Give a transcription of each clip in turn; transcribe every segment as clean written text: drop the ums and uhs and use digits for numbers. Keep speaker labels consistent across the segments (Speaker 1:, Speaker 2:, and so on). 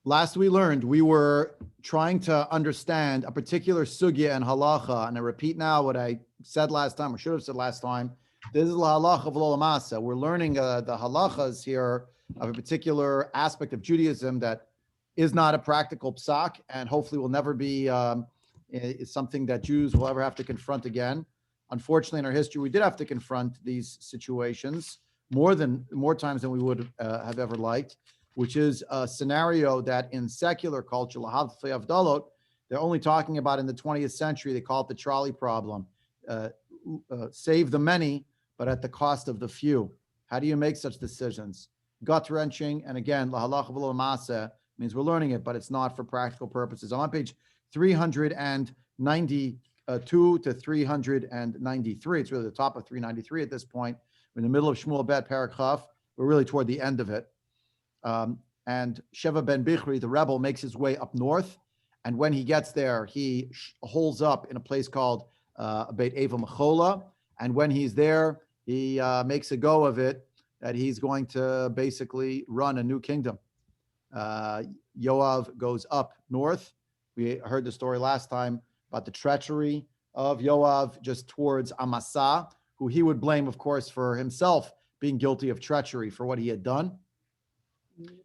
Speaker 1: Last we learned, we were trying to understand a particular sugya and halacha, and I repeat now what I said last time, or should have said last time. This is la halacha v'lo lamasa. We're learning the halachas here of a particular aspect of Judaism that is not a practical psak, and hopefully will never be is something that Jews will ever have to confront again. Unfortunately, in our history, we did have to confront these situations more times than we would have ever liked, which is a scenario that in secular culture, they're only talking about in the 20th century. They call it the trolley problem. Save the many, but at the cost of the few. How do you make such decisions? Gut-wrenching, and again, la halacha v'lo ma'aseh means we're learning it, but it's not for practical purposes. I'm on page 392 to 393. It's really the top of 393 at this point. We're in the middle of Shmuel Bet Parak Chaf. We're really toward the end of it. And Sheva ben Bichri, the rebel, makes his way up north. And when he gets there, he holds up in a place called Beit Eva Mechola. And when he's there, he makes a go of it that he's going to basically run a new kingdom. Yoav goes up north. We heard the story last time about the treachery of Yoav just towards Amasa, who he would blame, of course, for himself being guilty of treachery for what he had done.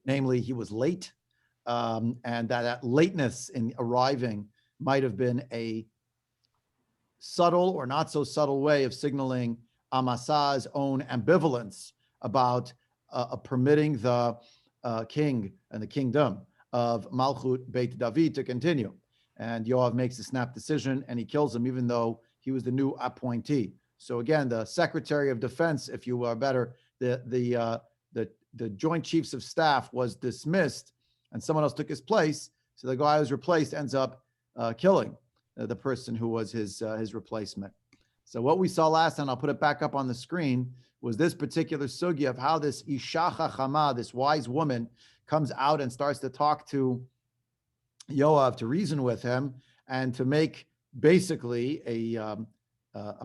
Speaker 1: Namely, he was late, and that lateness in arriving might have been a subtle or not so subtle way of signaling Amasa's own ambivalence about permitting the king and the kingdom of Malchut Beit David to continue. And Yoav makes a snap decision, and he kills him, even though he was the new appointee. So again, the Secretary of Defense, if you are better, the Joint Chiefs of Staff was dismissed, and someone else took his place. So the guy who was replaced ends up killing the person who was his replacement. So what we saw last time, I'll put it back up on the screen, was this particular sugya of how this Isha Chachama, this wise woman, comes out and starts to talk to Yoav, to reason with him, and to make basically a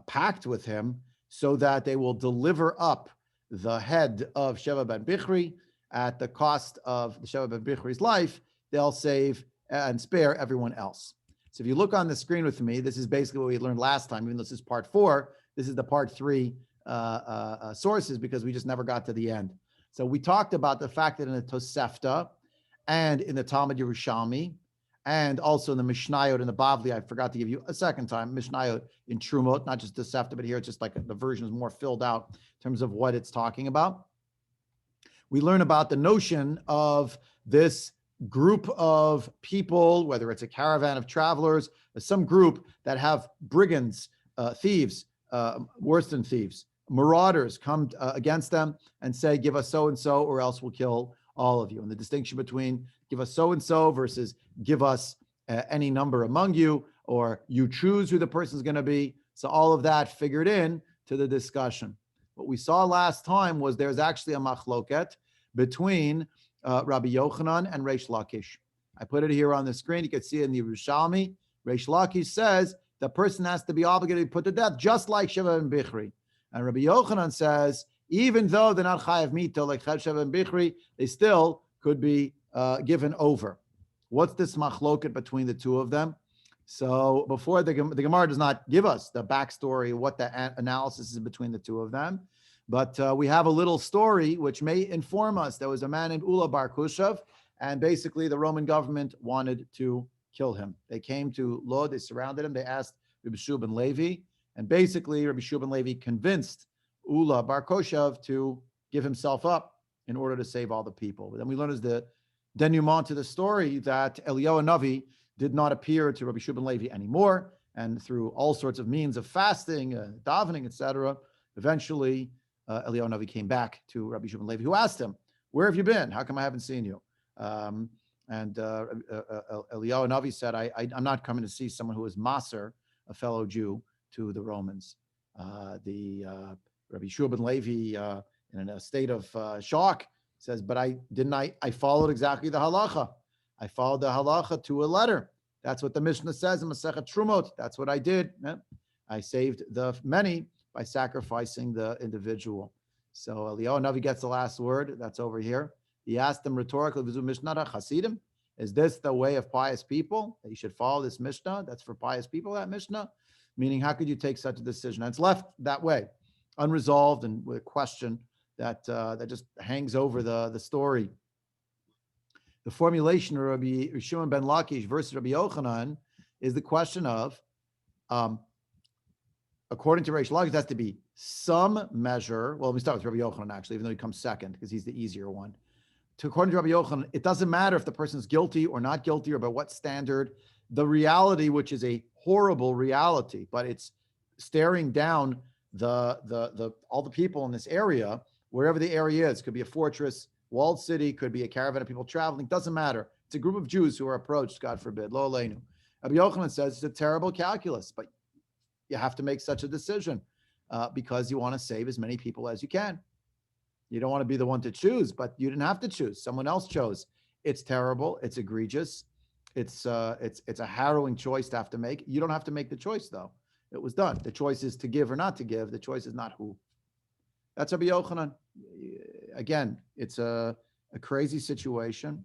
Speaker 1: pact with him so that they will deliver up the head of Sheva ben Bichri at the cost of the Sheva ben Bichri's life. They'll save and spare everyone else. So if you look on the screen with me, this is basically what we learned last time. Even though this is part 4, this is the part 3 sources, because we just never got to the end. So we talked about the fact that in the Tosefta and in the Talmud Yerushalmi and also in the Mishnayot and the Bavli, I forgot to give you a second time, Mishnayot in Trumot, not just Tosefta, but here it's just like the version is more filled out in terms of what it's talking about. We learn about the notion of this group of people, whether it's a caravan of travelers, or some group that have brigands, thieves, worse than thieves, marauders come against them and say, give us so-and-so or else we'll kill all of you. And the distinction between give us so-and-so versus give us any number among you, or you choose who the person's going to be. So all of that figured in to the discussion. What we saw last time was there's actually a machloket between Rabbi Yochanan and Reish Lakish. I put it here on the screen. You can see it in the Yerushalmi. Reish Lakish says the person has to be obligated to be put to death, just like Sheva and Bichri. And Rabbi Yochanan says, even though they're not chayav mito like Sheva and Bichri, they still could be given over. What's this machloket between the two of them? So before the Gemara does not give us the backstory, what the analysis is between the two of them, but we have a little story which may inform us. There was a man named Ula Bar Kushav, and basically the Roman government wanted to kill him. They came to Lod, they surrounded him, they asked Rabbi Shua ben Levi, and basically Rabbi Shua ben Levi convinced Ula Bar Kushav to give himself up in order to save all the people. But then we learn as the denouement to the story that Eliyahu Navi did not appear to Rabbi Shua ben Levi anymore, and through all sorts of means of fasting, davening, etc., eventually Eliyahu Navi came back to Rabbi Shua ben Levi, who asked him, where have you been? How come I haven't seen you? And Eliyahu Navi said, I'm not coming to see someone who is Maser, a fellow Jew, to the Romans. Rabbi Shua ben Levi, in a state of shock, says, but I followed exactly the halacha. I followed the halacha to a letter. That's what the Mishnah says in Masechet Trumot. That's what I did. I saved the many by sacrificing the individual. So Eliyahu Navi gets the last word. That's over here. He asked them rhetorically, Vizu Mishnah Chasidim? Is this the way of pious people? That you should follow this Mishnah? That's for pious people, that Mishnah? Meaning, how could you take such a decision? And it's left that way, unresolved, and with a question that just hangs over the story. The formulation of Rabbi Shimon ben Lakish versus Rabbi Yochanan is the question of, according to Reish Lakish, it has to be some measure. Well, let me start with Rabbi Yochanan, actually, even though he comes second, because he's the easier one. According to Rabbi Yochanan, it doesn't matter if the person is guilty or not guilty or by what standard. The reality, which is a horrible reality, but it's staring down the all the people in this area, wherever the area is. Could be a fortress, walled city, could be a caravan of people traveling. Doesn't matter. It's a group of Jews who are approached, God forbid. Lo aleinu. Rabbi Yochanan says it's a terrible calculus, but you have to make such a decision because you want to save as many people as you can. You don't want to be the one to choose, but you didn't have to choose. Someone else chose. It's terrible. It's egregious. It's a harrowing choice to have to make. You don't have to make the choice, though. It was done. The choice is to give or not to give. The choice is not who. That's Rabbi Yochanan. Again, it's a crazy situation,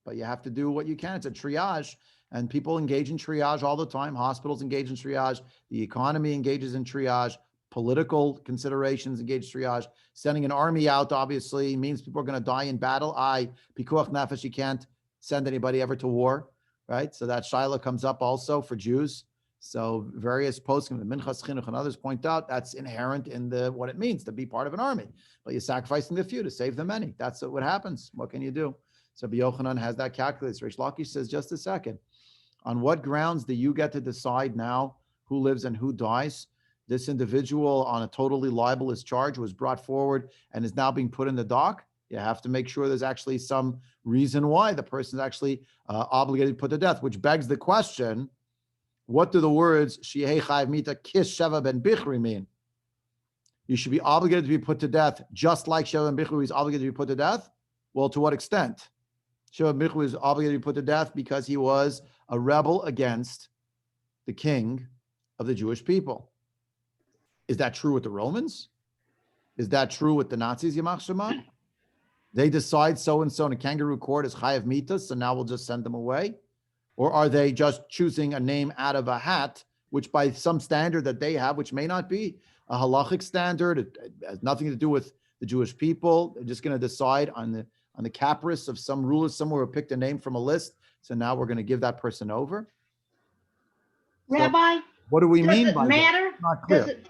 Speaker 1: but you have to do what you can. It's a triage, and people engage in triage all the time. Hospitals engage in triage. The economy engages in triage. Political considerations engage triage. Sending an army out, obviously, means people are going to die in battle. Pikuach nefesh, you can't send anybody ever to war, right? So that Shaila comes up also for Jews. So various poskim, the Minchas Chinuch and others point out that's inherent in what it means to be part of an army. But you're sacrificing the few to save the many. That's what happens. What can you do? So Rabbi Yochanan has that calculated. Reish Lakish says, just a second. On what grounds do you get to decide now who lives and who dies? This individual on a totally libelous charge was brought forward and is now being put in the dock. You have to make sure there's actually some reason why the person is actually obligated to put to death, which begs the question, what do the words Shehei Chayav Mita Kish Sheva ben Bichri mean? You should be obligated to be put to death just like Sheva ben Bichri is obligated to be put to death? Well, to what extent? Sheva ben Bichri is obligated to be put to death because he was a rebel against the king of the Jewish people. Is that true with the Romans? Is that true with the Nazis, Yamach Shema? They decide so-and-so in a kangaroo court is Chayav Mita, so now we'll just send them away? Or are they just choosing a name out of a hat, which by some standard that they have, which may not be a halachic standard, it has nothing to do with the Jewish people. They're just going to decide on the caprice of some ruler somewhere who picked a name from a list. So now we're going to give that person over.
Speaker 2: Rabbi,
Speaker 1: so what do we mean by
Speaker 2: matter?
Speaker 1: that? Not clear.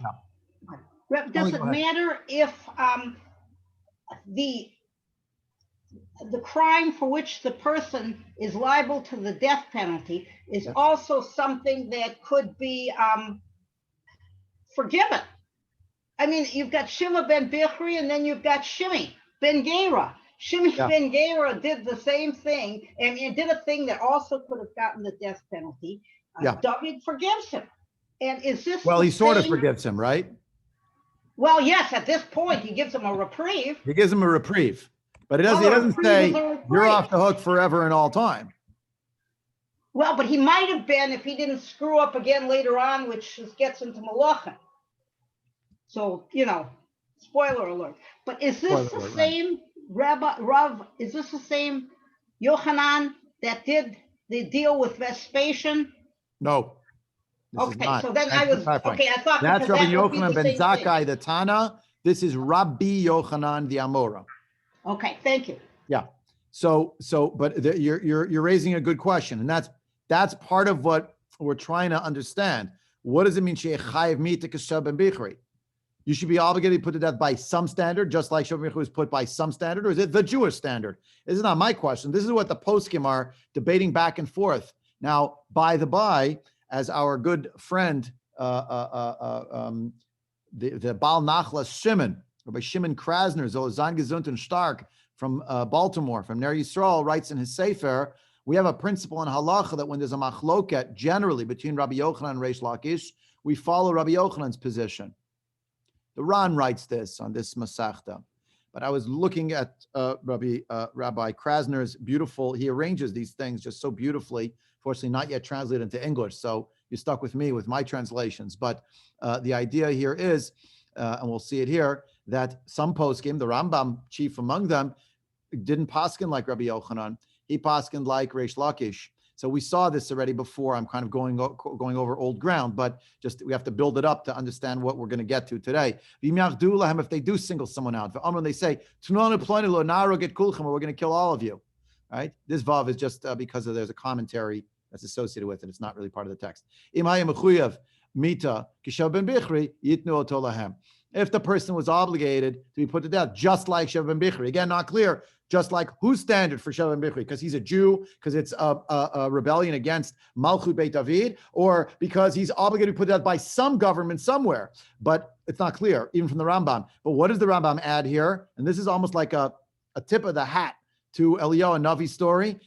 Speaker 2: Does it matter if the crime for which the person is liable to the death penalty is also something that could be forgiven? I mean, you've got Shimon ben Bichri, and then you've got Shimi ben Gera. Shimi ben Gera did the same thing, and he did a thing that also could have gotten the death penalty. David forgives him. And is this
Speaker 1: he sort of forgives him, right?
Speaker 2: Well, yes, at this point, he gives him a reprieve.
Speaker 1: He gives him a reprieve. But he doesn't say, you're off the hook forever and all time.
Speaker 2: Well, but he might have been if he didn't screw up again later on, which gets into Malachim. So, spoiler alert. But is this the same Rav, is this the same Yochanan that did the deal with Vespasian?
Speaker 1: No.
Speaker 2: Okay, so then I thought
Speaker 1: that's Rabbi Yochanan ben Zakkai, the Tana. This is Rabbi Yochanan the Amora.
Speaker 2: Okay, thank you.
Speaker 1: Yeah. But you're raising a good question, and that's part of what we're trying to understand. What does it mean? Chayav Mita Keshav ben Bichri. You should be obligated to put to death by some standard, just like Sheva ben Bichri was put by some standard, or is it the Jewish standard? This is not my question. This is what the poskim are debating back and forth. Now, by the by, as our good friend, the Baal Nachlas Shimon, Rabbi Shimon Krasner, Zolzan Gesund and Stark from Baltimore, from Ner Yisrael, writes in his Sefer, we have a principle in halacha that when there's a machloket generally between Rabbi Yochanan and Reish Lakish, we follow Rabbi Yochanan's position. The Ran writes this on this Masechta. But I was looking at Rabbi Krasner's beautiful, he arranges these things just so beautifully, fortunately not yet translated into English, so you're stuck with me with my translations. But the idea here is, and we'll see it here, that some poskim, the Rambam chief among them, didn't paskin like Rabbi Yochanan. he paskined like Reish Lakish. So we saw this already before. I'm kind of going over old ground, but just we have to build it up to understand what we're going to get to today. If they do single someone out, they say, we're going to kill all of you. Right? This vav is just because there's a commentary that's associated with it. It's not really part of the text. If the person was obligated to be put to death, just like Sheva ben Bichri, again, not clear, just like whose standard for Sheva ben Bichri? Because he's a Jew, because it's a rebellion against Malchut Beit David, or because he's obligated to be put to death by some government somewhere. But it's not clear, even from the Rambam. But what does the Rambam add here? And this is almost like a tip of the hat to Eliyahu and Navi's story.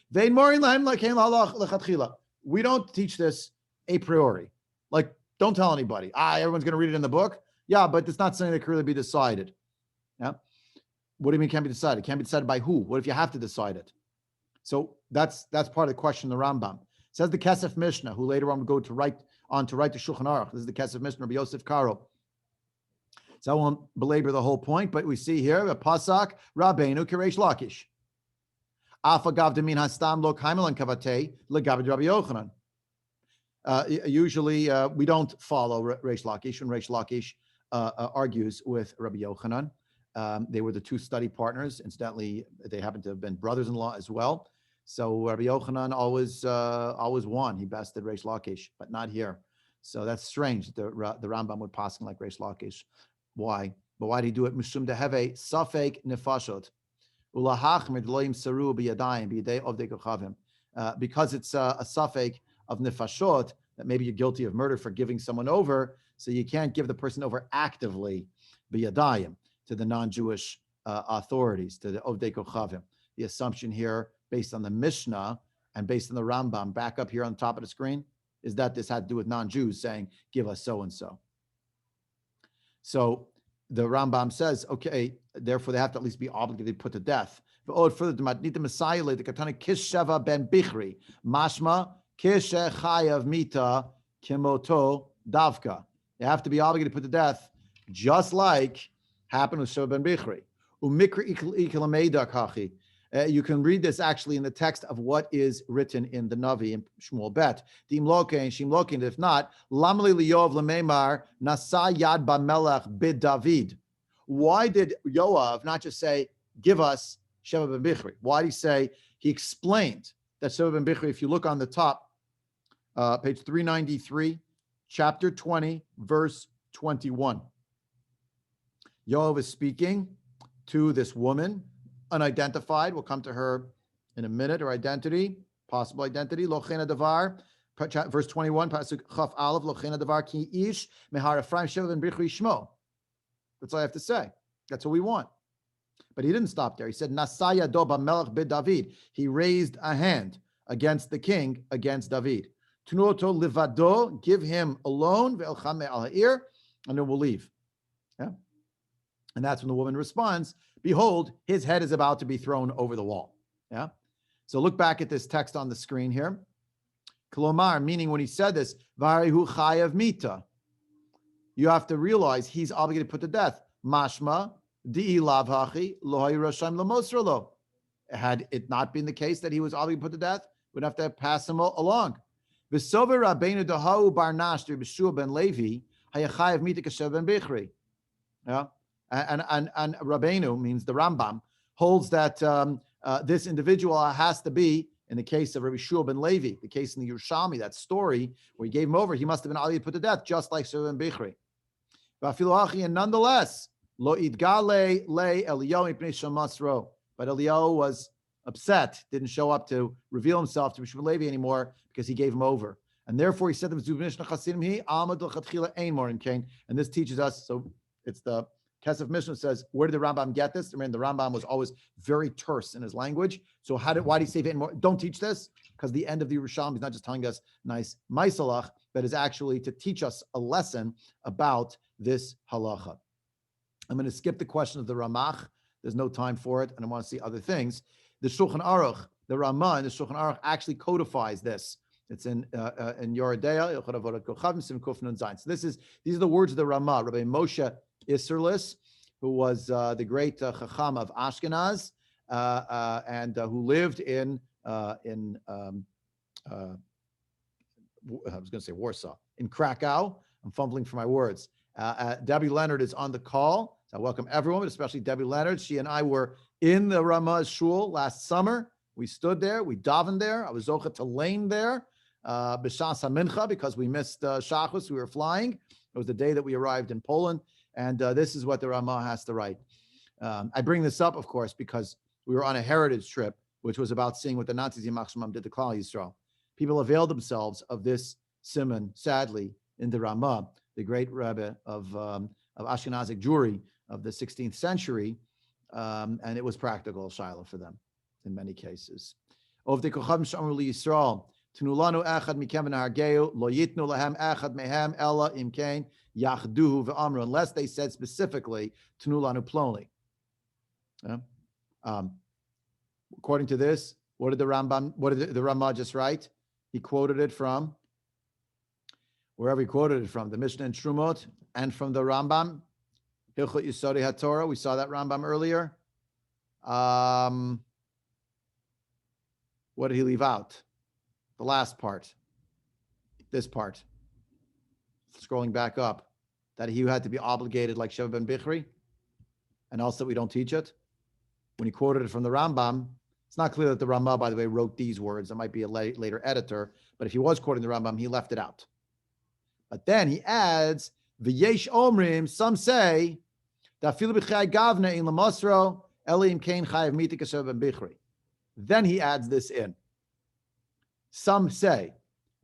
Speaker 1: We don't teach this a priori. Like, don't tell anybody. Everyone's going to read it in the book. Yeah, but it's not something that can really be decided. Yeah. What do you mean can't be decided? It can't be decided by who? What if you have to decide it? So that's part of the question of the Rambam. Says the Kesef Mishnah, who later on will go to write the Shulchan Aruch. This is the Kesef Mishnah, Rabbi Yosef Karo. So I won't belabor the whole point, but we see here a Pasak Rabbeinu Kireish Lakish. Afagav demin hastam lo kaimelan kavate legavad Rabbi Yochanan. Usually we don't follow Reish Lakish, and Reish Lakish argues with Rabbi Yochanan. They were the two study partners. Incidentally, they happen to have been brothers-in-law as well. So Rabbi Yochanan always won. He bested Reish Lakish, but not here. So that's strange. The Rambam would pass like Reish Lakish. Why? But why did he do it? Mishum deheve safek nefashot ulahachmid loim saru biyadayim biyadei ovdei kochavim. Because it's a safek of nefashot, that maybe you're guilty of murder for giving someone over, so you can't give the person over actively biyadayim to the non-Jewish authorities, to the ovdei kochavim. The assumption here, based on the Mishnah and based on the Rambam, back up here on the top of the screen, is that this had to do with non-Jews saying, give us so-and-so. So the Rambam says, okay, therefore they have to at least be obligated to put to death. Further, the Messiah, the Katana Kisheva ben Bichri, Mashma Kishe Chayav Mita Kimoto Davka. They have to be obligated to put to death, just like happened with Sheva ben Bichri. Umikri Ikilameda Kachi. You can read this actually in the text of what is written in the Navi in Shmuel Bet. Dim Loke and Shim Loke. If not, Lamli Liyov Lememar Nasa Yad Bamelech Bid David. Why did Yoav not just say, give us Sheva ben Bichri? Why did he say, he explained that Sheva ben Bichri, if you look on the top, page 393, chapter 20, verse 21. Yoav is speaking to this woman, unidentified. We'll come to her in a minute. Her identity, possible identity. Lochena davar, verse 21. Pasuk chaf aleph. Lochena davar ki ish mehar Ephraim Sheva ben Bichri shmo. That's all I have to say. That's what we want. But he didn't stop there. He said Nasaya do b'melech bid David. He raised a hand against the king, against David. Tunoto livado, give him alone. Ve'elcham me'al ha'ir, and then we'll leave. Yeah. And that's when the woman responds, behold, his head is about to be thrown over the wall. Yeah. So look back at this text on the screen here. Kolomar, meaning when he said this, Varihu chayav mita. You have to realize he's obligated to put to death. Mashma, di'i lav hachi, lo hayirasham lemosralo. Had it not been the case that he was obligated to put to death, we'd have to pass him along. V'sover rabbeinu dahu barnash b'shua ben Levi, hayachayav mita kashev ben Bichri. Yeah. And Rabbeinu, means the Rambam, holds that this individual has to be, in the case of Rabbi Shua ben Levi, the case in the Yerushalmi, that story where he gave him over, he must have been obligated to put to death, just like Sheva ben Bichri. And nonetheless, lo idgale le Eliyahu mipnei shamasro. But Eliyahu was upset, didn't show up to reveal himself to Rabbi Shua ben Levi anymore because he gave him over. And therefore he said to him, and this teaches us, so it's the Kesef Mishnah says, where did the Rambam get this? I mean, the Rambam was always very terse in his language. So why did he say it more? Don't teach this? Because the end of the Yerushalmi is not just telling us nice maisalach, but is actually to teach us a lesson about this halacha. I'm going to skip the question of the Ramach. There's no time for it, and I want to see other things. The Shulchan Aruch, the Ramah in the Shulchan Aruch actually codifies this. It's in Yoredea, So these are the words of the Ramah, Rabbi Moshe Isserlis, who was the great Chacham of Ashkenaz, and who lived in in I was going to say Warsaw, in Krakow. I'm fumbling for my words. Debbie Leonard is on the call. So I welcome everyone, but especially Debbie Leonard. She and I were in the Ramah Shul last summer. We stood there. We davened there. I was zocha to lane there, b'shas hamincha, because we missed Shachus. We were flying. It was the day that we arrived in Poland. And this is what the Ramah has to write. I bring this up, of course, because we were on a heritage trip, which was about seeing what the Nazis Yimach Shemam did to Klal Yisrael. People availed themselves of this simon, sadly, in the Ramah, the great Rebbe of Ashkenazic Jewry of the 16th century, and it was practical, Shiloh, for them in many cases. Of the Kochav Shamru Yisrael, Tnulanu Echad Mikem V'Nargeu, Lo Yitnu Lahem Echad Mehem Ella Imkein Yachduhu V'Amru, unless they said specifically Tnulanu Ploni. According to this, what did the Rambam, what did the Ramah just write? He quoted it from wherever he quoted it from, the Mishnah and Trumot, and from the Rambam, Hilchot Yisodei HaTorah. We saw that Rambam earlier. What did he leave out? The last part. This part. Scrolling back up. That he had to be obligated like Sheva ben Bichri. And also we don't teach it. When he quoted it from the Rambam, it's not clear that the Ramah, by the way, wrote these words. It might be a later editor. But if he was quoting the Rambam, he left it out. But then he adds, V'yesh omrim, some say, that filu b'chai gavna in lamosro, elim kain chayav mitik asher ben bichri. Then he adds this in. Some say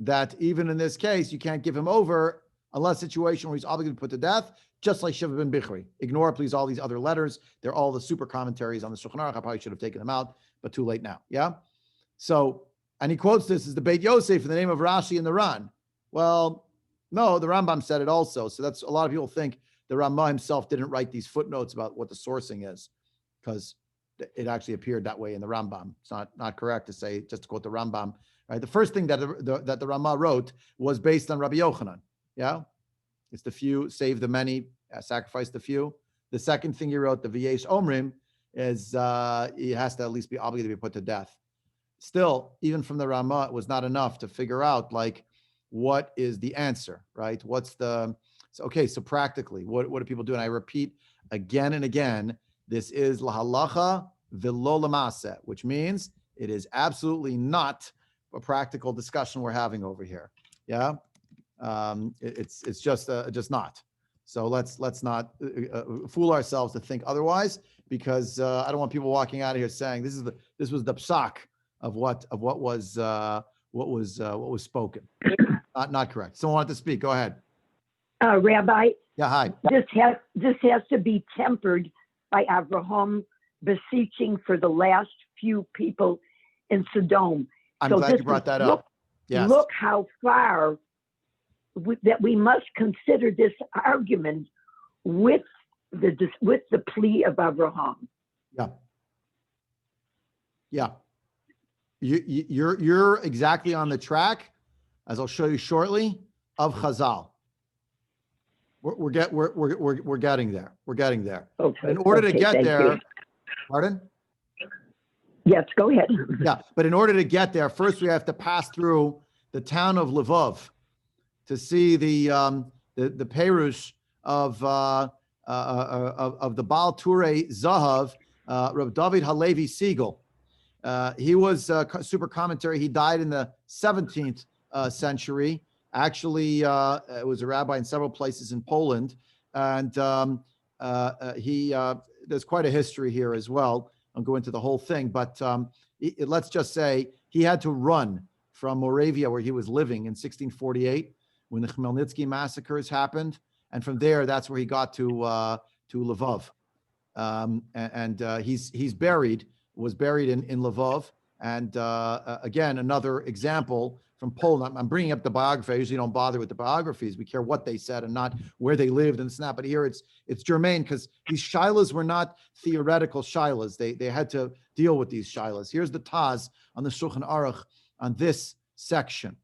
Speaker 1: that even in this case, you can't give him over unless a situation where he's obligated to put to death, just like Sheva ben Bichri. Ignore, please, all these other letters. They're all the super commentaries on the Shulchan Aruch. I probably should have taken them out, but too late now. Yeah? So, and he quotes this as the Beit Yosef in the name of Rashi and the Ran. Well, no, the Rambam said it also. So that's, a lot of people think the Ramah himself didn't write these footnotes about what the sourcing is, because it actually appeared that way in the Rambam. It's not correct to say, just to quote the Rambam, right? The first thing that the Ramah wrote was based on Rabbi Yochanan. Yeah, it's the few save the many, sacrifice the few. The second thing he wrote, the V'yesh Omrim, is he has to at least be obligated to be put to death. Still, even from the Ramah, it was not enough to figure out like what is the answer, right? What's the so practically, what do people do? And I repeat again and again, this is lahalacha v'lo l'maseh, which means it is absolutely not a practical discussion we're having over here. Yeah. It's just not. So let's not fool ourselves to think otherwise, because I don't want people walking out of here saying this was the psak of what was spoken. Not correct. Someone wanted to speak. Go ahead.
Speaker 3: Rabbi.
Speaker 1: Yeah. Hi.
Speaker 3: This has to be tempered by Avraham beseeching for the last few people in Sodom.
Speaker 1: I'm glad you brought that up. Yes.
Speaker 3: Look how far that we must consider this argument with the plea of Abraham.
Speaker 1: Yeah. Yeah. You're exactly on the track, as I'll show you shortly, of Chazal. We're getting there. We're getting there.
Speaker 3: Okay.
Speaker 1: In order to get there,
Speaker 3: you.
Speaker 1: Pardon?
Speaker 3: Yes, go ahead.
Speaker 1: Yeah, but in order to get there, first we have to pass through the town of Lvov to see the Perush of the Baal Turei Zahav, Reb David Halevi Siegel. He was a super commentary. He died in the 17th century. Actually, was a rabbi in several places in Poland, and there's quite a history here as well. I'll go into the whole thing, but let's just say he had to run from Moravia, where he was living in 1648, when the Khmelnytsky massacres happened, and from there, that's where he got to Lvov, and he's buried in Lvov, and again, another example from Poland. I'm bringing up the biography. I usually don't bother with the biographies. We care what they said and not where they lived and this and that. But here it's germane, because these shilas were not theoretical shilas. They had to deal with these shilas. Here's the Taz on the Shulchan Aruch on this section.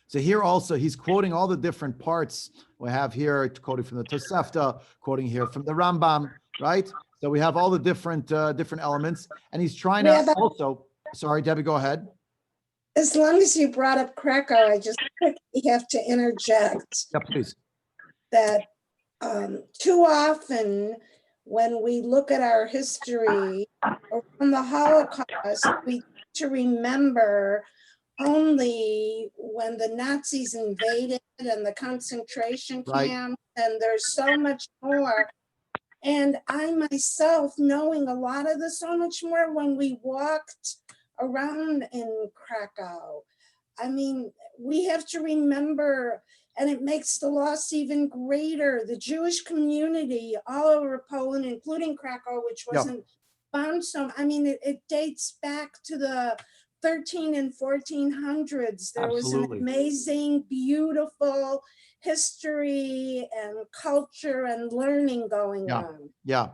Speaker 1: So here also, he's quoting all the different parts we have here, quoting from the Tosefta, quoting here from the Rambam, right? So we have all the different elements, and he's trying to also, Sorry, Debbie, go ahead.
Speaker 4: As long as you brought up Krakow, I just quickly have to interject
Speaker 1: Yeah, please.
Speaker 4: that too often when we look at our history or from the Holocaust, we to remember only when the Nazis invaded and the concentration camps, and there's so much more. And I myself, knowing a lot of this, so much more when we walked around in Krakow. I mean, we have to remember, and it makes the loss even greater. The Jewish community all over Poland, including Krakow, which wasn't found so, I mean, it dates back to the 13 and 1400s. There was an amazing, beautiful history and culture and learning going on.
Speaker 1: Yeah,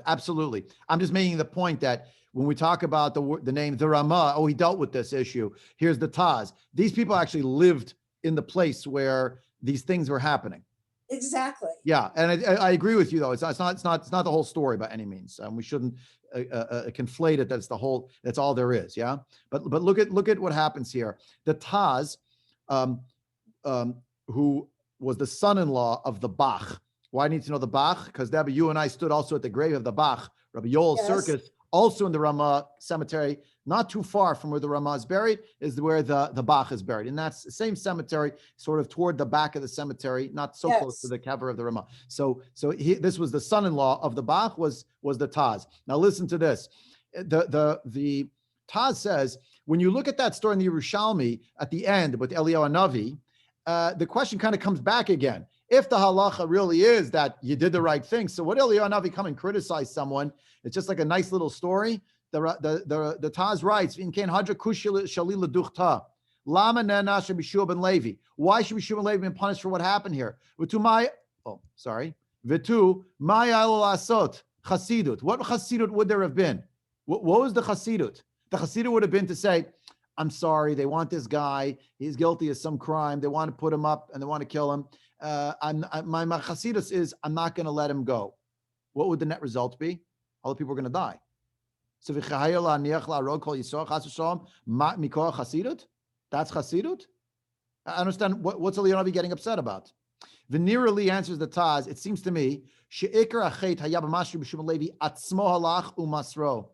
Speaker 1: absolutely. I'm just making the point that when we talk about the name the Ramah, he dealt with this issue. Here's the Taz. These people actually lived in the place where these things were happening.
Speaker 4: Exactly.
Speaker 1: Yeah, and I agree with you though. It's not the whole story by any means. We shouldn't conflate it. That's all there is. Yeah, but look at what happens here. The Taz, who was the son-in-law of the Bach. Why I need to know the Bach? Because Debbie, you and I stood also at the grave of the Bach, Rabbi Yoel Circus, also in the Ramah cemetery, not too far from where the Ramah is buried, is where the Bach is buried. And that's the same cemetery, sort of toward the back of the cemetery, not so close to the kever of the Ramah. So this was the son-in-law of the Bach, was the Taz. Now listen to this. The Taz says, when you look at that story in the Yerushalmi at the end with Eliyahu Hanavi, the question kind of comes back again. If the halacha really is that you did the right thing, so what Eliyahu Hanavi come and criticize someone? It's just like a nice little story. The Taz writes, Lama nena Shebishua ben Levi. Why should Shmuel ben Levi been punished for what happened here? Vitu my lasot chasidut. What chasidut would there have been? What was the chasidut? The chasidut would have been to say, I'm sorry, they want this guy. He's guilty of some crime. They want to put him up and they want to kill him. My chasidus is I'm not going to let him go. What would the net result be? All the people are going to die. So that's chasidut. I understand what's Eliyahu Hanavi getting upset about. Venerally answers the Taz. It seems to me she'ikar achet hayab mashri b'Shmuel Levi atzmo halach umasro.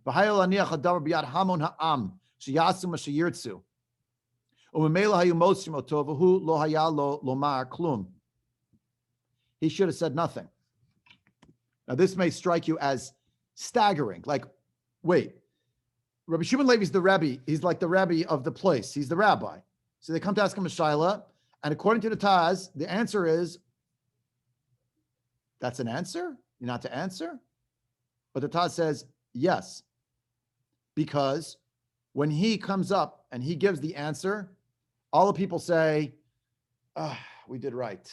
Speaker 1: V'hayel aniach hadavar b'yad hamon ha'am sheyasu mashayirtzu. Umemela hayu motzim oto v'hu lo haya lo lomar klum. He should have said nothing. Now this may strike you as staggering. Like, wait, Rabbi Shimon Levi's the Rebbe. He's like the Rebbe of the place. He's the rabbi. So they come to ask him a shaila, and according to the Taz, the answer is, that's an answer? You're not to answer? But the Taz says, yes. Because when he comes up and he gives the answer, all the people say, we did right.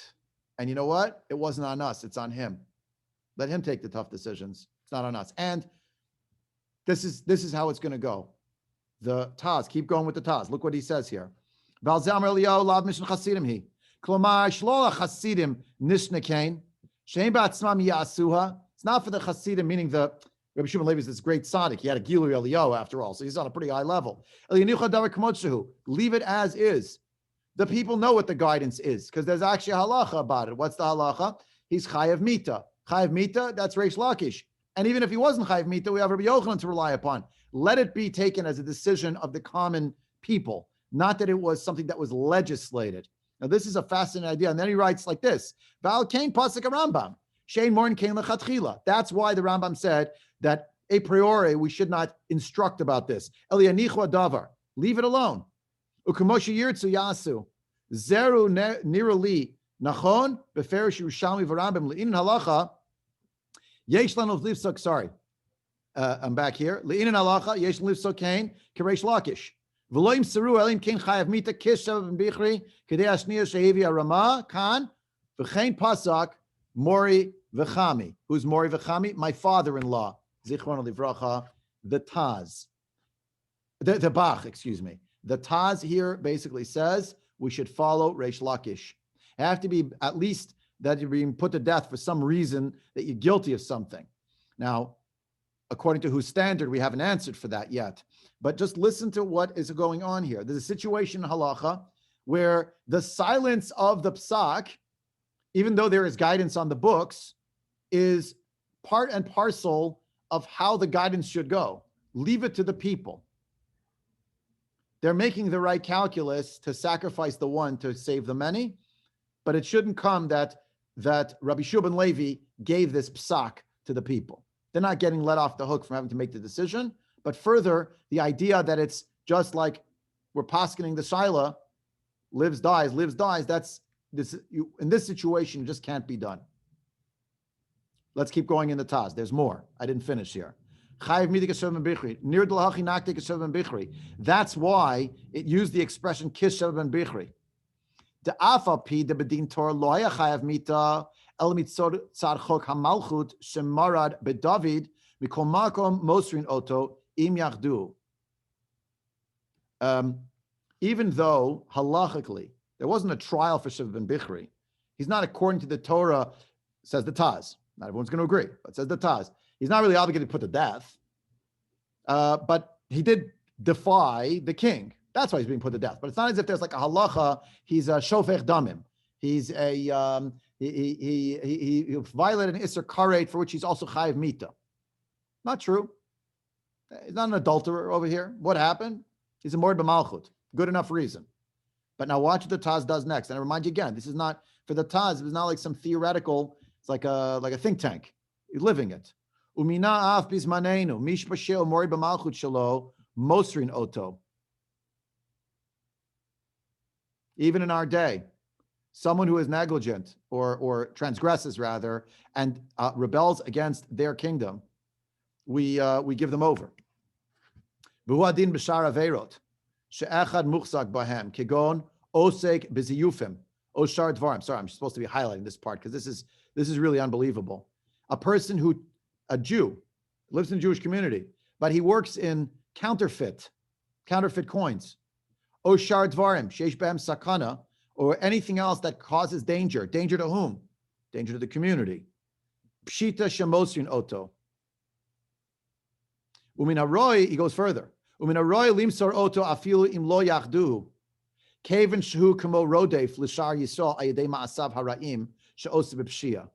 Speaker 1: And you know what? It wasn't on us. It's on him. Let him take the tough decisions. It's not on us. And this is how it's going to go. The Taz, keep going with the Taz. Look what he says here. It's not for the Hasidim, meaning the Rabbi Shimon Levi is this great tzaddik. He had a Gilu Eliyahu after all, so he's on a pretty high level. Leave it as is. The people know what the guidance is because there's actually a halacha about it. What's the halacha? He's chayav mita. Chayav mita, that's Reish Lakish. And even if he wasn't chayav mita, we have Rabbi Yochanan to rely upon. Let it be taken as a decision of the common people, not that it was something that was legislated. Now, this is a fascinating idea. And then he writes like this: Val Kain Pasuk Rambam. Shein Morn Kain Lechatchila. That's why the Rambam said that a priori we should not instruct about this. Elianichu Davar. Leave it alone. Ukamosha Yirtzu Yasu. Zeru Nirali Nachon Beferish Yerushalmi Varambim Le'inin Halacha. Yesh Lanu Livsok. Sorry, I'm back here. Le'inin Halacha Yesh Livsok Kain Keresh Lakish. V'loim Seru Elim Kain Chayav Mita Kishav and Bichri Kedei Ashniya Shehevi Arama Kan V'chein Pasak Mori V'chami. Who's Mori V'chami? My father-in-law. Zichron Livracha. The Taz. The Bach, excuse me. The Taz here basically says we should follow Reish Lakish. Have to be at least that you're being put to death for some reason that you're guilty of something. Now, according to whose standard, we haven't answered for that yet. But just listen to what is going on here. There's a situation in halacha where the silence of the psak, even though there is guidance on the books, is part and parcel of how the guidance should go. Leave it to the people. They're making the right calculus to sacrifice the one to save the many, but it shouldn't come that Rabbi Shua ben Levi gave this psak to the people. They're not getting let off the hook from having to make the decision. But further, the idea that it's just like we're poskening the shaila, lives, dies, that's this. In this situation, it just can't be done. Let's keep going in the Taz. There's more. I didn't finish here. That's why it used the expression kishav ben bichri. The afapi the bedin tor loya chayav mita el mitzor tzar chok hamalchut shemarad bedavid mikol makom mosrin oto im yachdu. Even though halachically there wasn't a trial for Sheva ben Bichri, he's not according to the Torah, says the Taz. Not everyone's going to agree, but says the Taz. He's not really obligated to put to death, but he did defy the king. That's why he's being put to death. But it's not as if there's like a halacha. He's a shofech damim. He's a he violated an iser karet for which he's also chayiv mita. Not true. He's not an adulterer over here. What happened? He's a mord b'malchut. Good enough reason. But now watch what the Taz does next. And I remind you again, this is not for the Taz. It's not like some theoretical. It's like a think tank. You're living it. Umina af bismanenu mishpashel mori b'malchut shelo mosrin oto. Even in our day, someone who is negligent or transgresses rather and rebels against their kingdom, we give them over. V'hu adin b'shar averot she'echad muchzak bahem kegon osek b'ziyufim oshar dvarim. Sorry, I'm supposed to be highlighting this part because this is really unbelievable. A Jew, lives in a Jewish community, but he works in counterfeit coins. Oshar dvarim, sheish behem sakana, or anything else that causes danger. Danger to whom? Danger to the community. Pshita shemosrin oto. Umin haroy, he goes further. Umin haroy limsor oto afilu im lo yachdu. Kaven shehu kamo rodef l'shar yisrael ayedei ma'asav haraim she'osa b'pshia.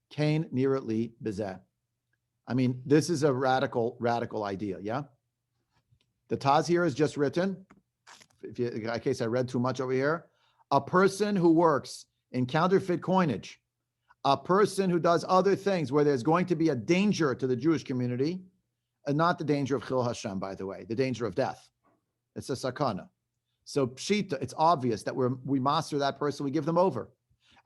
Speaker 1: Kain nira li bezeh. I mean, this is a radical idea, yeah? The Taz here is just written, in case I read too much over here, a person who works in counterfeit coinage, a person who does other things where there's going to be a danger to the Jewish community, and not the danger of Chil Hashem, by the way, the danger of death. It's a sakana. So pshita, it's obvious that we master that person, we give them over.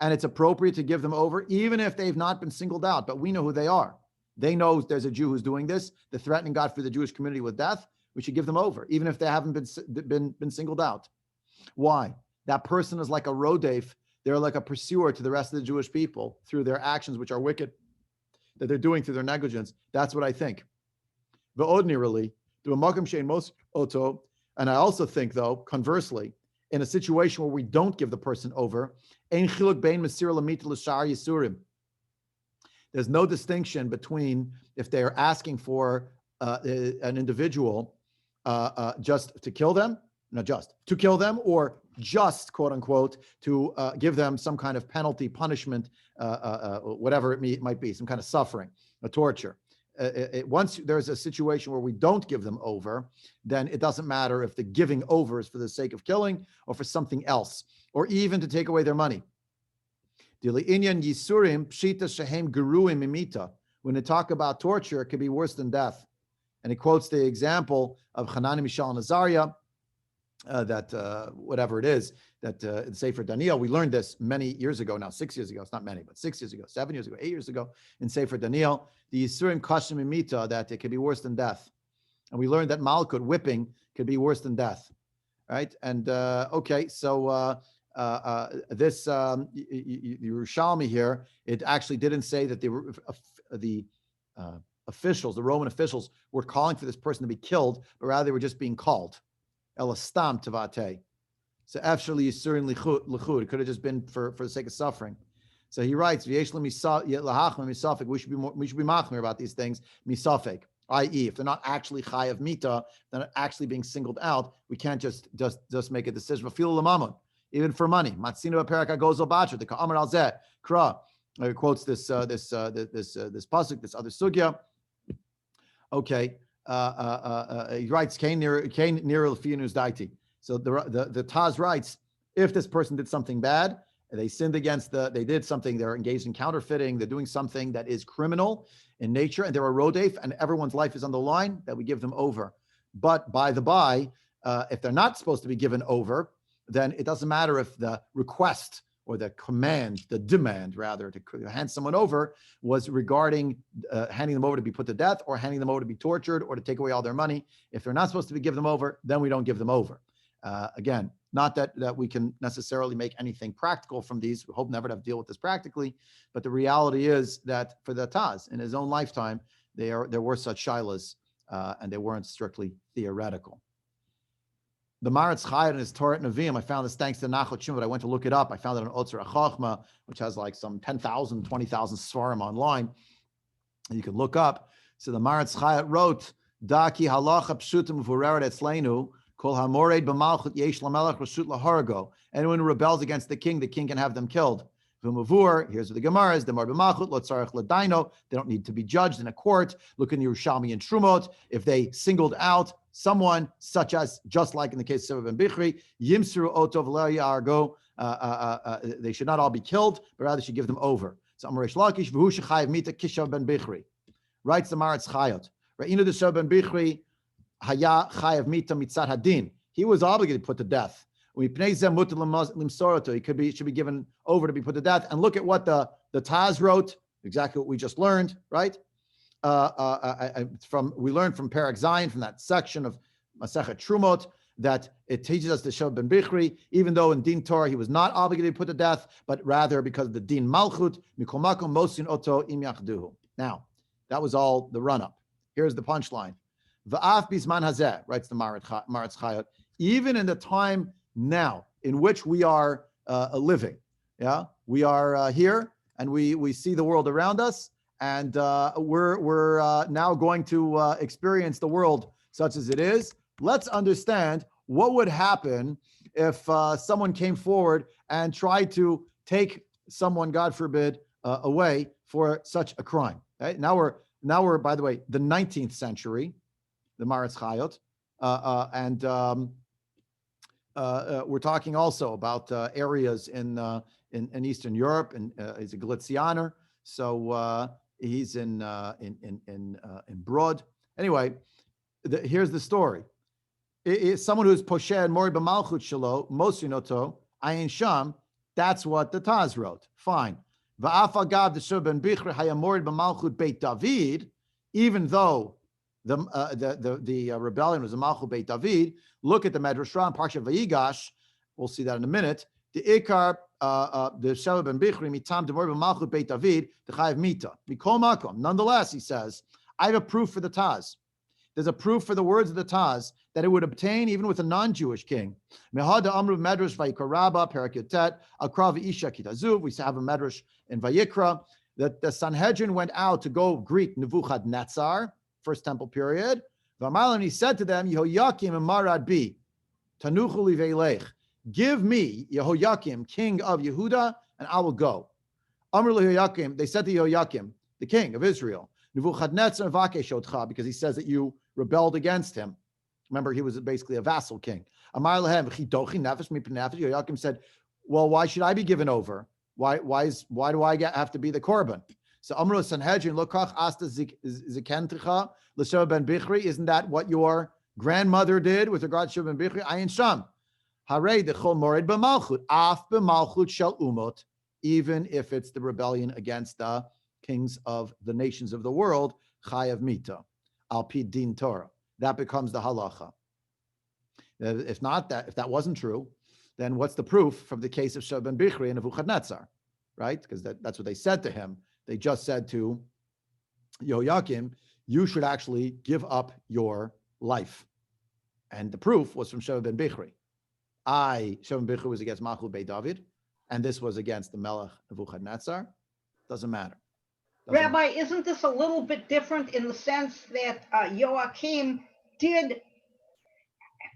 Speaker 1: And it's appropriate to give them over, even if they've not been singled out, but we know who they are. They know there's a Jew who's doing this. They're threatening God for the Jewish community with death. We should give them over, even if they haven't been singled out. Why? That person is like a rodef. They're like a pursuer to the rest of the Jewish people through their actions, which are wicked, that they're doing through their negligence. That's what I think. The ordinarily, do a makam shein most oto. And I also think, though, conversely, in a situation where we don't give the person over, ein chiluk bein mesir lamita l'shar yisurim. There's no distinction between if they are asking for an individual just to kill them, not just to kill them, or just, quote unquote, to give them some kind of penalty, punishment, whatever it might be, some kind of suffering, a torture. Once there's a situation where we don't give them over, then it doesn't matter if the giving over is for the sake of killing or for something else, or even to take away their money. When they talk about torture, it could be worse than death. And he quotes the example of Hanani, Mishael, and Azariah, that whatever it is, that in Sefer Daniel, we learned this many years ago now, 6 years ago, it's not many, but 6 years ago, 7 years ago, 8 years ago, in Sefer Daniel, the Yisurim Kashim Imita, that it could be worse than death. And we learned that Malkut, whipping, could be worse than death, right? And okay, so this the Yerushalmi here, it actually didn't say that the officials, the Roman officials, were calling for this person to be killed, but rather they were just being called. Elastam tavate. So actually, Yisurin lichud. It could have just been for the sake of suffering. So he writes, we should be machmir about these things, misafek. i.e., if they're not actually chayav mita, they're not actually being singled out, we can't just make a decision. Even for money. Matzino Peraka goes Batra, the Ka'amar al Zeh, Kra, quotes this pasuk, this other sugya. Okay. He writes, Kain near Lefianus Daiti. So the Taz writes, if this person did something bad, they sinned against they did something, they're engaged in counterfeiting, they're doing something that is criminal in nature, and they're a rodef, and everyone's life is on the line, that we give them over. But by the by, if they're not supposed to be given over, then it doesn't matter if the request or the command, the demand rather, to hand someone over was regarding handing them over to be put to death or handing them over to be tortured or to take away all their money. If they're not supposed to be given them over, then we don't give them over. Again, not that we can necessarily make anything practical from these. We hope never to have to deal with this practically, but the reality is that for the Taz, in his own lifetime, there were such shilas, and they weren't strictly theoretical. The Maritz Chayat in his Torah Nevi'im, I found this thanks to Nachot Shmuel, but I went to look it up. I found it on Otzar HaChochma, which has like some 10,000, 20,000 svarim online. And you can look up. So the Maritz Chayat wrote, Daki halacha pshutim v'ureret etzleinu, kol hamored b'malchut yesh lamelech reshut lahargo. Anyone who rebels against the king can have them killed. V'mavur, here's what the Gemara is, the mar b'malchut lo tzarech l'daino. They don't need to be judged in a court. Look in the Yerushalmi and Trumot. If they singled out someone, such as, just like in the case of Sefer ben Bichri, Yimsuru Oto V'Lo Yargo, they should not all be killed, but rather should give them over. So Amar Reish Lakish, V'hu shechayev mita kishav ben Bichri. Writes the Maritz Chayot. Re'inu de Sefer ben Bichri, haya chayev mita mitzat hadin. He was obligated to put to death. He should be given over to be put to death. And look at what the Taz wrote, exactly what we just learned, right? We learned from Perek Zayin, from that section of Masechet Trumot, that it teaches us to show ben Bichri, even though in Din Torah he was not obligated to put to death, but rather because of the Din Malchut, Mikol Makom Mosin Oto Im Yachduhu. Now, that was all the run-up. Here's the punchline. Va'af bisman hazeh, writes the Maritz Chayot, even in the time now in which we are living, we are here and we see the world around us, and we're now going to experience the world such as it is. Let's understand what would happen if someone came forward and tried to take someone, God forbid, away for such a crime. Right? Now we're, by the way, the 19th century, the Maritz Chayot, and we're talking also about areas in Eastern Europe, and he's a Galicianer, so he's in Broad. Anyway, here's the story. It's someone who's posher and mori b'malchut shelo mosinoto ayin sham. That's what the Taz wrote. Fine. Va'af agav d'shur ben bichri hayamorid b'malchut beit David, even though the rebellion was a malchut beit David. Look at the Medrash Ra in Parshat Vayigash. We'll see that in a minute. The ikar the shur ben bichri mitam demorid b'malchut beit David the chayav mita mikol makom. Nonetheless, he says, I have a proof for the Taz. There's a proof for the words of the Taz that it would obtain even with a non-Jewish king. Mehada Amru Medrash Vayikra Rabba Perek Yotet Akrav Isha Kitazuv. We have a Medrash in Vayikra that the Sanhedrin went out to go greet Nebuchadnezzar, First Temple period. And he said to them, Yehoyakim and Marad Bi, Tanuchu Liveilech. Give me Yehoyakim, king of Yehuda, and I will go. Amru Yehoyakim. They said to Yehoyakim, the king of Israel, Nebuchadnezzar Vakeshotcha, because he says that you rebelled against him. Remember, he was basically a vassal king. Amar lehem chidochi nefesh mipnei nefesh. Yoakim said, "Well, why should I be given over? Why do I have to be the korban?" So Amru Sanhedrin lokach asta zikenticha l'sher ben Bichri. Isn't that what your grandmother did with regard to Shur ben Bichri? Ayin sham harei dechol mored b'malchut af b'malchut shel umot. Even if it's the rebellion against the kings of the nations of the world, chayav mita, al pi din Torah. That becomes the halacha. If that wasn't true, then what's the proof from the case of Shur ben Bichri and Nebuchadnezzar, right? Because that's what they said to him. They just said to Yehoyakim, you should actually give up your life. And the proof was from Shur ben Bichri. Shur ben Bichri was against Malchut Beit David, and this was against the Melech Nebuchadnezzar. Doesn't matter.
Speaker 2: Rabbi, isn't this a little bit different in the sense that Joachim did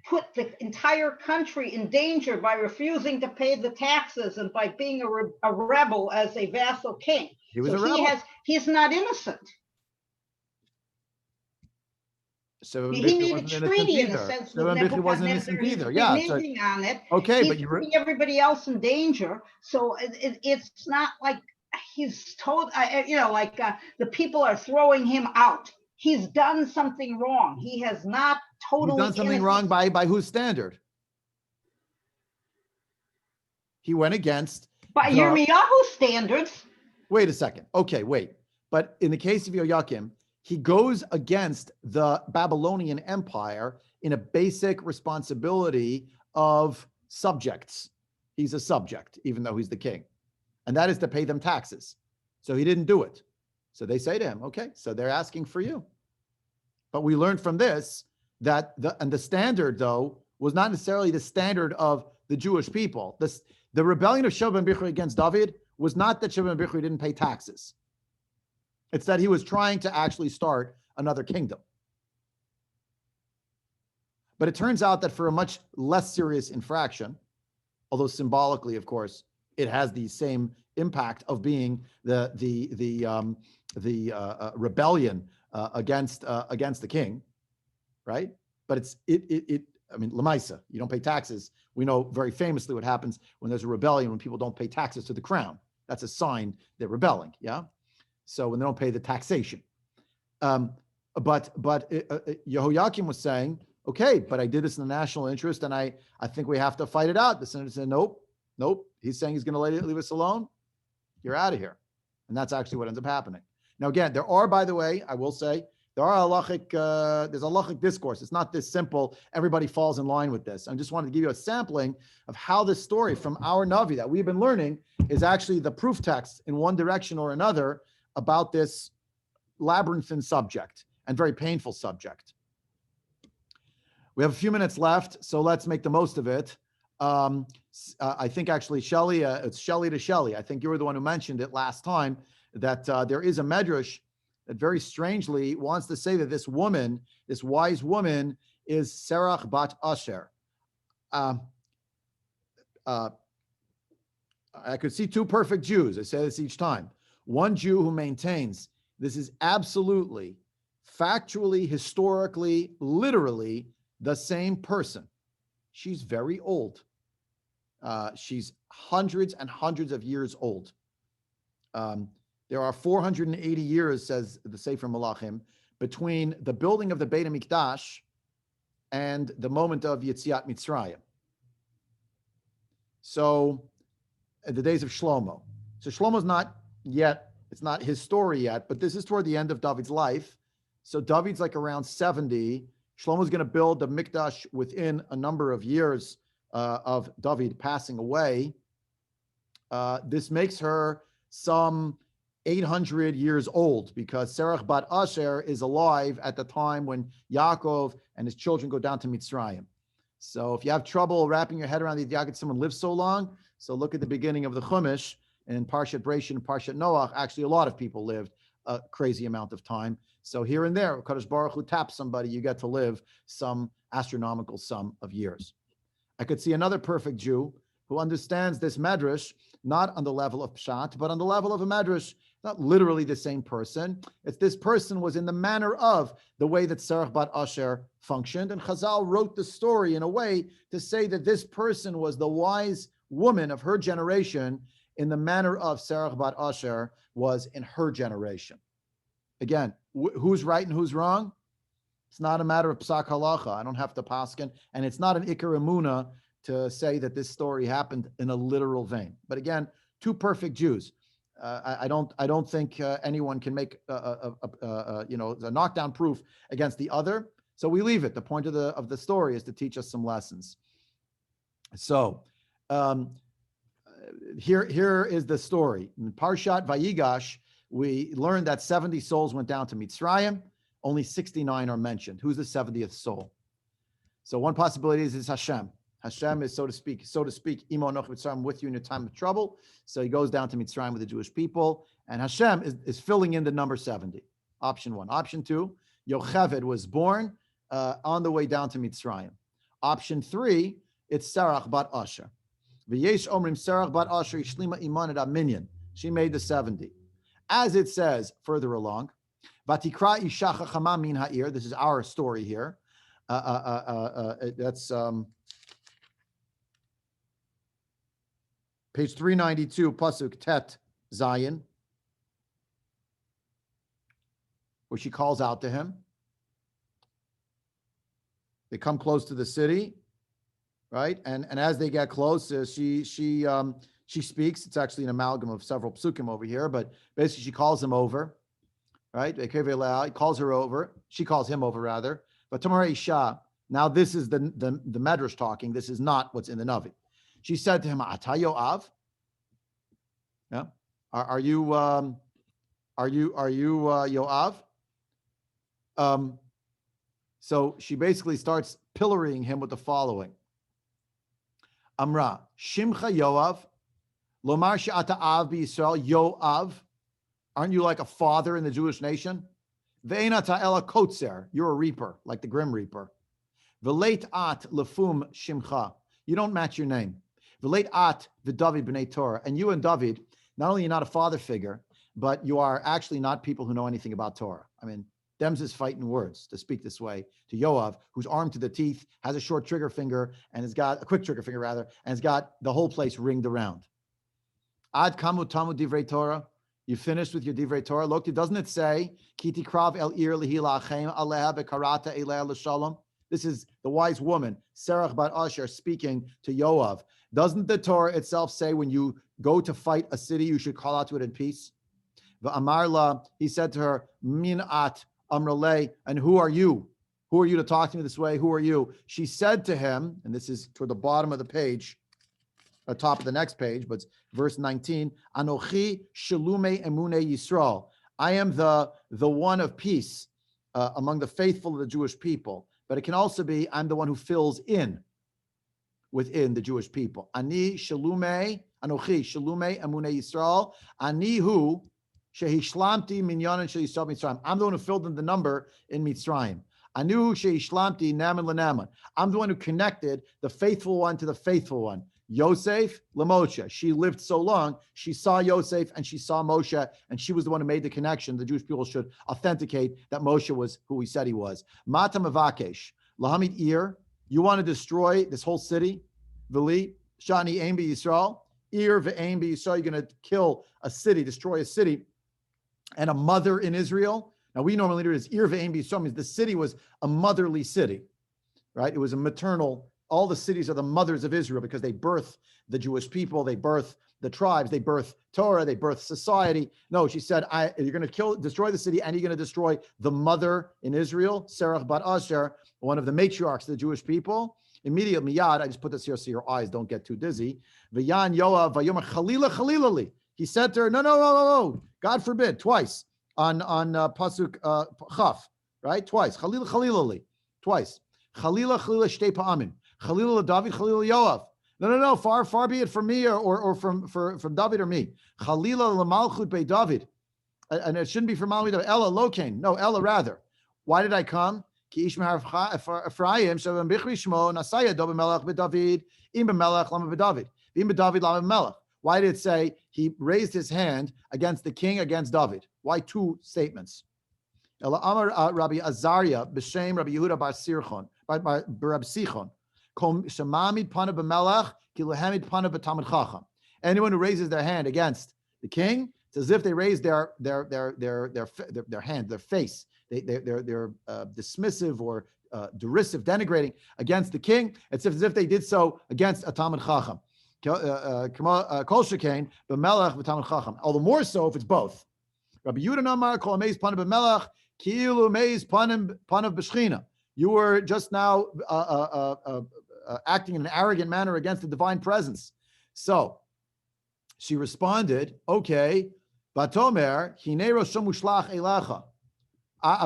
Speaker 2: put the entire country in danger by refusing to pay the taxes and by being a rebel as a vassal king?
Speaker 1: He was a rebel.
Speaker 2: He's not innocent.
Speaker 1: So
Speaker 2: he needed treaty in a sense with Nebuchadnezzar.
Speaker 1: Wasn't innocent either. Yeah.
Speaker 2: On it.
Speaker 1: Okay,
Speaker 2: he's putting everybody else in danger. So it's not like he's told, the people are throwing him out. He's done something wrong. He has not totally.
Speaker 1: He's done something wrong by whose standard? He went against
Speaker 2: by Yirmiyahu's standards.
Speaker 1: Wait a second. Okay, wait. But in the case of Joachim, he goes against the Babylonian Empire in a basic responsibility of subjects. He's a subject, even though he's the king. And that is to pay them taxes. So he didn't do it. So they say to him, okay, so they're asking for you. But we learned from this that the standard, though, was not necessarily the standard of the Jewish people. The rebellion of Sheba ben Bichri against David was not that Sheba ben Bichri didn't pay taxes. It's that he was trying to actually start another kingdom. But it turns out that for a much less serious infraction, although symbolically, of course, it has the same impact of being the rebellion against the king, right? But I mean, Lamaisa, you don't pay taxes. We know very famously what happens when there's a rebellion, when people don't pay taxes to the crown. That's a sign they're rebelling, yeah? So when they don't pay the taxation. But Yehoiakim was saying, okay, but I did this in the national interest, and I think we have to fight it out. The senator said, nope. He's saying he's going to leave us alone. You're out of here. And that's actually what ends up happening. Now, again, there are, by the way, I will say, there's halachic discourse. It's not this simple. Everybody falls in line with this. I just wanted to give you a sampling of how this story from our Navi that we've been learning is actually the proof text in one direction or another about this labyrinthine subject and very painful subject. We have a few minutes left, so let's make the most of it. I think actually, Shelley, it's Shelley to Shelley. I think you were the one who mentioned it last time, that there is a medrash that very strangely wants to say that this woman, this wise woman, is Serach bat Asher. I could see two perfect Jews. I say this each time. One Jew who maintains this is absolutely, factually, historically, literally the same person. She's very old. She's hundreds and hundreds of years old. There are 480 years, says the Sefer Malachim, between the building of the Beit HaMikdash and the moment of Yetziat Mitzrayim. So, the days of Shlomo. So Shlomo's not yet, it's not his story yet, but this is toward the end of David's life. So David's like around 70. Shlomo's going to build the Mikdash within a number of years of David passing away. This makes her some 800 years old, because Serach bat Asher is alive at the time when Yaakov and his children go down to Mitzrayim. So if you have trouble wrapping your head around the idea that someone lives so long, so look at the beginning of the Chumash in Parshat Breshit and Parshat Noach. Actually, a lot of people lived a crazy amount of time. So here and there, Kadosh Baruch Hu taps somebody, you get to live some astronomical sum of years. I could see another perfect Jew who understands this medrash, not on the level of Pshat, but on the level of a medrash, not literally the same person. It's this person was in the manner of the way that Serach bat Asher functioned. And Chazal wrote the story in a way to say that this person was the wise woman of her generation in the manner of Serach bat Asher was in her generation. Again, who's right and who's wrong? It's not a matter of psak halacha. I don't have to paskin, and it's not an ikar emuna to say that this story happened in a literal vein. But again, two perfect Jews. I don't think anyone can make a knockdown proof against the other. So we leave it. The point of the story is to teach us some lessons. So here is the story. In Parshat Vayigash, we learned that 70 souls went down to Mitzrayim. Only 69 are mentioned. Who's the 70th soul? So one possibility is Hashem. Hashem is, so to speak, Imo Anochi Mitzrayim, with you in your time of trouble. So he goes down to Mitzrayim with the Jewish people, and Hashem is filling in the number 70. Option 1. Option 2, Yocheved was born on the way down to Mitzrayim. Option 3, it's Serach bat Asher. V'yesh omrim Serach bat Asher ishlima iman et aminyan. She made the 70. As it says further along, Vatikra isha chachama min ha'ir. This is our story here. That's page 392, pasuk tet zayin, where she calls out to him. They come close to the city, right? And as they get close, she speaks. It's actually an amalgam of several psukim over here, but basically she calls him over, right? He calls her over. She calls him over, rather. But Tamar Isha, now this is the Medrash talking. This is not what's in the Navi. She said to him, Ata Yoav? Yeah. Are you Yoav? So she basically starts pillorying him with the following. Amra, Shimcha Yoav, Lomar She'ata Av b'Yisrael, Yoav. Aren't you like a father in the Jewish nation? Ve'enata ela kotzer, you're a reaper, like the Grim Reaper. V'leit at lefum shimcha, you don't match your name. V'leit at v'David b'nei Torah, and you and David, not only you're not a father figure, but you are actually not people who know anything about Torah. I mean, Dems is fighting words, to speak this way, to Yoav, who's armed to the teeth, has a short trigger finger, and has got a quick trigger finger rather, and has got the whole place ringed around. Ad kamu tamu divrei Torah. You finished with your divrei Torah. Look, doesn't it say, Kiti krav el ir lihila achem aleha bekarata eleh l'shalom? This is the wise woman, Serach bat Asher, speaking to Yoav. Doesn't the Torah itself say when you go to fight a city, you should call out to it in peace? V'amarla, he said to her, min at amrale, and who are you? Who are you to talk to me this way? Who are you? She said to him, and this is toward the bottom of the page, top of the next page, but it's verse 19, Anochi Shalume Emune Yisrael. I am the one of peace among the faithful of the Jewish people. But it can also be, I'm the one who fills in within the Jewish people. Ani Shalume, Anochi Shalume Emune Yisrael. Ani hu Shehishlamti Minyanan Sheyisrael Mitzrayim. I'm the one who filled in the number in Mitzrayim. Anu Shehishlamti Naman Lanaman. I'm the one who connected the faithful one to the faithful one. Yosef Lamoshe. She lived so long, she saw Yosef and she saw Moshe, and she was the one who made the connection. The Jewish people should authenticate that Moshe was who he said he was. Mata Mavakesh. Lahamid Ir. You want to destroy this whole city? Vili. Shani Aim Be Yisrael. Ir Ve'aim Be Yisrael. You're going to kill a city, destroy a city, and a mother in Israel. Now we normally do this. Ir Ve'aim Be Yisrael means the city was a motherly city, right? It was a maternal. All the cities are the mothers of Israel because they birth the Jewish people, they birth the tribes, they birth Torah, they birth society. No, she said, you're going to destroy the city, and you're going to destroy the mother in Israel, Serach bat Asher, one of the matriarchs of the Jewish people. Immediately, miyad, I just put this here so your eyes don't get too dizzy. V'yan Yoav v'yomer chalila chalilali. He said to her, no, God forbid, twice on pasuk chaf, right? Twice, chalila chalilali, twice. Chalila shtei pa'amim. Chalila David, Chalila Yoav. No, far be it from me or from David or me. Chalila l'malchut bei David. And it shouldn't be from Malchut David. Ella lokain. No, Ella rather. Why did I come? Ki ish Ephraim shavim bichri shmo nasaya do b'melech b'David im b'melech lama b'David im b'David lama b'melech. Why did it say he raised his hand against the king against David? Why two statements? Ella Amar Rabbi Azariah b'shem Rabbi Yehuda bar Sirchon by Rabbi Sichon. Anyone who raises their hand against the king, it's as if they raise their hand, their face. They're dismissive or derisive, denigrating against the king. It's as if they did so against a Talmid Chacham. Kol shekain b'melech v'Talmid Chacham. All the more so if it's both. Rabbi Yehuda Namar kol meiz panav b'melech ki'ilu meiz panav b'shchina. You were just now acting in an arrogant manner against the divine presence. So she responded, okay, Batomer,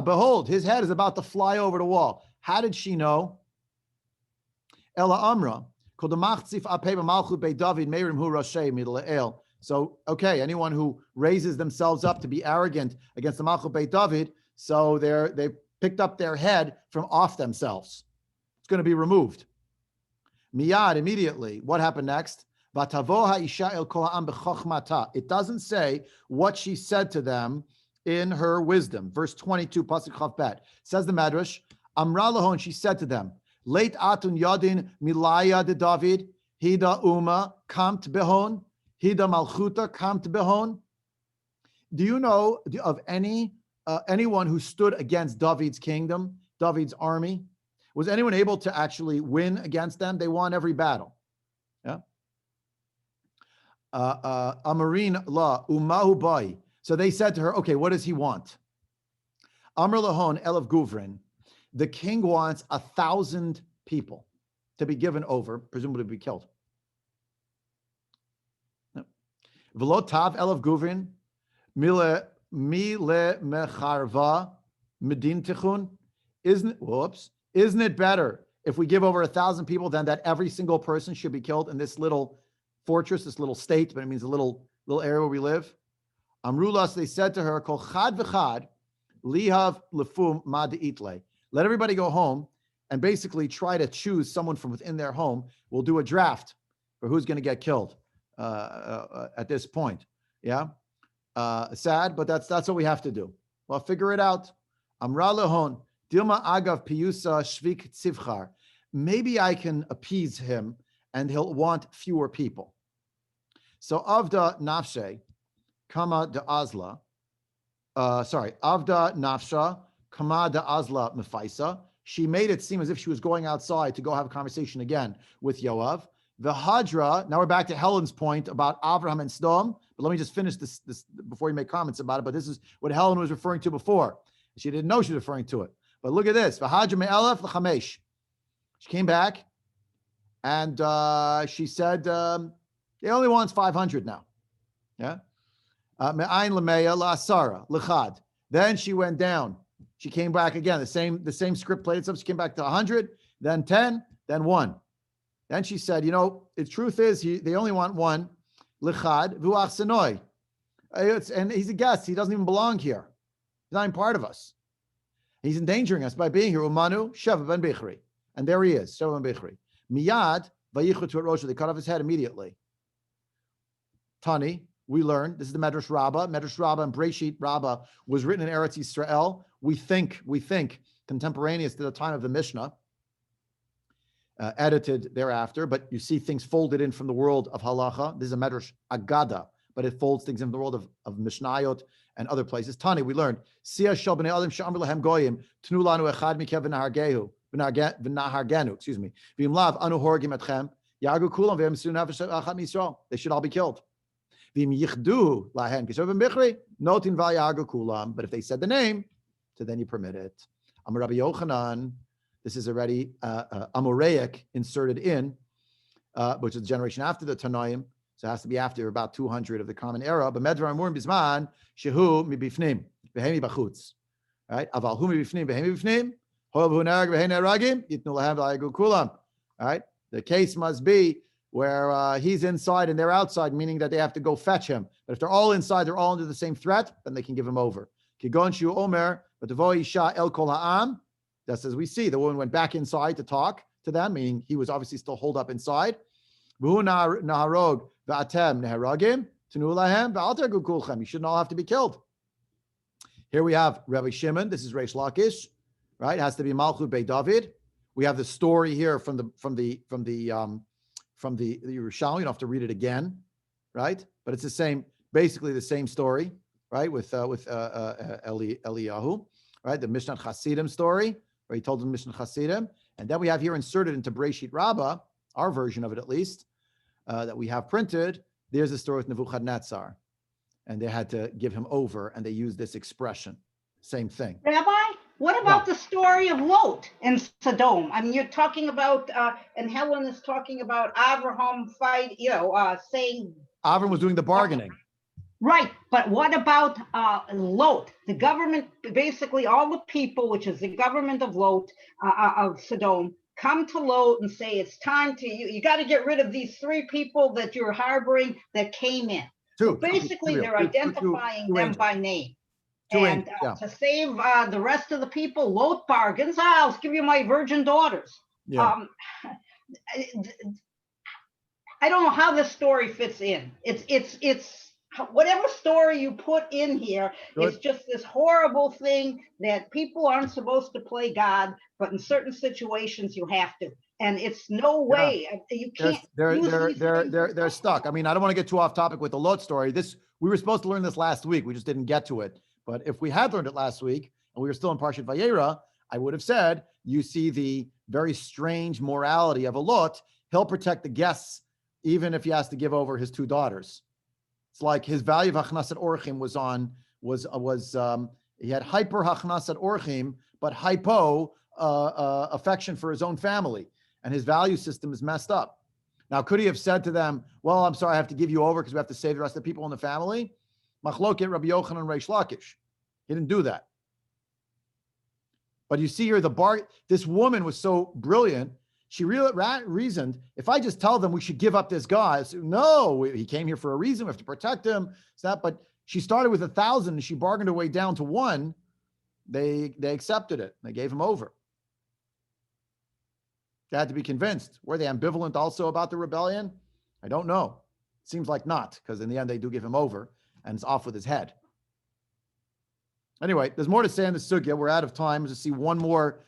Speaker 1: behold, his head is about to fly over the wall. How did she know? Ella Amra, So, okay, anyone who raises themselves up to be arrogant against the Malchut Beit David, so they picked up their head from off themselves. It's going to be removed. Miyad, immediately. What happened next? It doesn't say what she said to them in her wisdom. Verse 22, Pasuk Chav Bet. Says the Medrash, Amra lahon, she said to them, Late atun yadin milaya de David, hida uma kamt behon, hida malchuta kamt behon. Do you know of anyone who stood against David's kingdom, David's army? Was anyone able to actually win against them? They won every battle. Yeah. Amarin la umahu bai. So they said to her, okay, what does he want? Amr lahon elav guvrin. The king wants 1,000 people to be given over, presumably to be killed. V'lo tav elav guvrin mile mecharva medin tichun. Isn't it better if we give over 1,000 people than that every single person should be killed in this little fortress, this little state, but it means a little area where we live? Amrulas, they said to her, Kol chad v'chad lihav lefum ma de'itle. Let everybody go home and basically try to choose someone from within their home. We'll do a draft for who's going to get killed at this point. Yeah, sad, but that's what we have to do. Well, figure it out. Amra lehon dilma agav piyusa shvik tzivchar. Maybe I can appease him, and he'll want fewer people. So avda nafshe kama de azla. Avda nafsha kama de azla mefaisa. She made it seem as if she was going outside to go have a conversation again with Yoav. The Hadra, now we're back to Helen's point about Avraham and Sdom, but let me just finish this before you make comments about it, but this is what Helen was referring to before. She didn't know she was referring to it. But look at this. V'hadra me'elef l'chamesh. She came back and she said, he only wants 500 now. Yeah. Me'ayin l'meya la'asara l'chad. Then she went down. She came back again. The same script played itself. She came back to 100, then 10, then 1. Then she said, the truth is they only want 1. L'chad v'uach senoi. And he's a guest. He doesn't even belong here. He's not even part of us. He's endangering us by being here. Umanu Sheva ben Bichri. And there he is, Sheva ben Bichri. Miyad vayichu to Rosha. They cut off his head immediately. Tani, we learn, this is the Medrash Rabbah. Medrash Rabbah and Breshit Rabbah was written in Eretz Yisrael. We think contemporaneous to the time of the Mishnah, edited thereafter, but you see things folded in from the world of halacha. This is a Medrash Agada, but it folds things in the world of Mishnayot and other places. Tani, we learned, Siyah shel b'nei adam she'amr lahem goyim, tnu lanu echad mikev v'nahargenu, excuse me, v'im lav anu horgim etchem, yagu kulam v'em su nefesh achad misrael. They should all be killed. V'im yichdu lahen kishav ben bichri, notin v'yagu kulam. But if they said the name, so then you permit it. Amar Rabbi Yochanan, this is already Amoraic inserted in, which is the generation after the Tanaim. So it has to be after about 200 of the Common Era. But Medvar Amur Bisman, Shehu mibifnim, behemi bachutz. Right? Aval hu mibifnim, behemi bifnim, hoel hu nerag beheni neragim, yitnu lahem v'ayagu kulam. All right? The case must be where he's inside and they're outside, meaning that they have to go fetch him. But if they're all inside, they're all under the same threat, then they can give him over. Kigon shu omer, but the isha el kol ha'am. Just as we see, the woman went back inside to talk to them, meaning he was obviously still holed up inside. You shouldn't all have to be killed. Here we have Rabbi Shimon. This is Reish Lakish, right? It has to be Malchut Beit David. We have the story here from the Yerushalmi. You don't have to read it again, right? But it's the same, basically the same story, right? With Eliyahu, right? The Mishnah Chasidim story, where he told them Mishnah Chasidim, and then we have here inserted into Breshit Rabbah, our version of it at least, that we have printed. There's a story with Nebuchadnezzar, and they had to give him over, and they used this expression. Same thing.
Speaker 2: Rabbi, what about the story of Lot and Sodom? I mean, you're talking about, and Helen is talking about Abraham saying.
Speaker 1: Avram was doing the bargaining.
Speaker 2: Right, but what about Lot? The government, basically all the people, which is the government of Lot, of Sodom, come to Lot and say, it's time to, you got to get rid of these 3 people that you're harboring that came in. So basically, they're identifying them by name. And to save the rest of the people, Lot bargains, I'll give you my virgin daughters. Yeah. I don't know how this story fits in. It's whatever story you put in here, it's just this horrible thing that people aren't supposed to play God, but in certain situations you have to. And it's no way you can't.
Speaker 1: They're stuck. I mean, I don't want to get too off topic with the Lot story. We were supposed to learn this last week. We just didn't get to it. But if we had learned it last week and we were still in Parshat Vayera, I would have said, you see the very strange morality of a Lot. He'll protect the guests even if he has to give over his 2 daughters. It's like his value of Hachnasat Orchim he had hyper Hachnasat Orchim, but hypo affection for his own family. And his value system is messed up. Now, could he have said to them, well, I'm sorry, I have to give you over because we have to save the rest of the people in the family? Machloket Rabbi Yochanan and Reish Lakish. He didn't do that. But you see here, this woman was so brilliant. She reasoned, if I just tell them we should give up this guy, no, he came here for a reason. We have to protect him. But she started with 1,000 and she bargained her way down to 1. They accepted it. They gave him over. They had to be convinced. Were they ambivalent also about the rebellion? I don't know. Seems like not, because in the end they do give him over and it's off with his head. Anyway, there's more to say on the sugya. We're out of time. Let's just see one more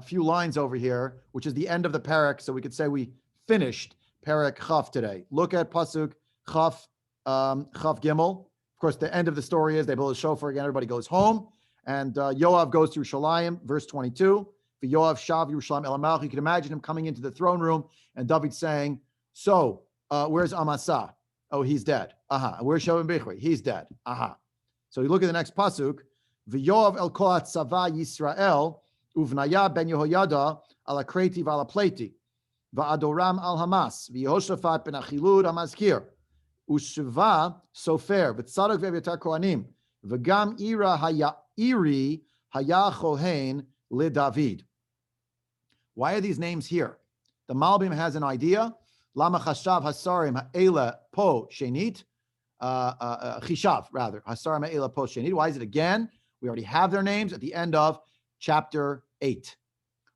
Speaker 1: few lines over here, which is the end of the parak. So we could say we finished parak Chaf today. Look at pasuk Chaf Gimel. Of course, the end of the story is they blow the shofar again. Everybody goes home, and Yoav goes to Yerushalayim, verse 22. The Yoav Shav Yerushalayim El Malach. You can imagine him coming into the throne room, and David saying, "So, where's Amasa? Oh, he's dead. Where's Shalom Bichri? He's dead. So you look at the next pasuk. V'yoav el kol hatzava Yisrael uvnaya ben Yehoyada ala kreti v'ala pleti va'adoram al Hamas v'Yehoshaphat ben Achilud hamazkir u'sheva sofer v'tzadok v'eviatar kohanim v'gam iri haya chohen leDavid. Why are these names here? The Malbim has an idea. Lama chashav hasarim ha'ela po shenit. Chishav, rather. Hasarim ha'ela po shenit. Why is it again? We already have their names at the end of chapter 8.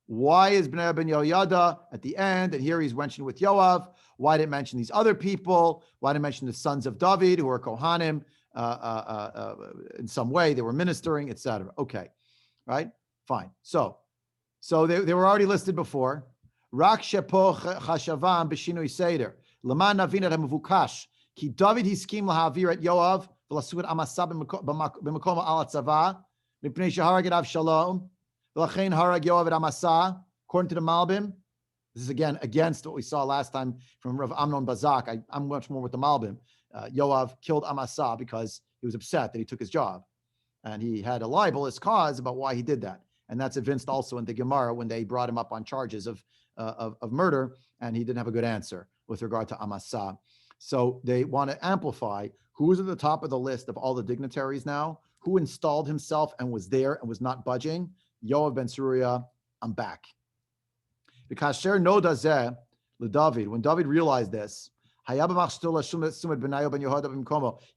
Speaker 1: Why is Bnei ben Yehoyada at the end? And here he's mentioned with Yoav. Why didn't mention these other people? Why didn't mention the sons of David who are Kohanim in some way? They were ministering, etc. Okay, right? Fine. So they were already listed before. Rak shepo chashavam b'shinui seder. L'man navin et hamuvukash. Ki David hiskim lahavir et Yoav v'lasud Amasa b'makom al tzava mipnei sheharag et Avshalom v'lachein harag Yoav et Amasa. According to the Malbim, this is again against what we saw last time from Rav Amnon Bazak. I'm much more with the Malbim. Yoav killed Amasa because he was upset that he took his job, and he had a libelous cause about why he did that. And that's evinced also in the Gemara when they brought him up on charges of murder, and he didn't have a good answer with regard to Amasa. So they want to amplify who's at the top of the list of all the dignitaries now, who installed himself and was there and was not budging. Yoav ben Surya, I'm back. Because David, when David realized this, he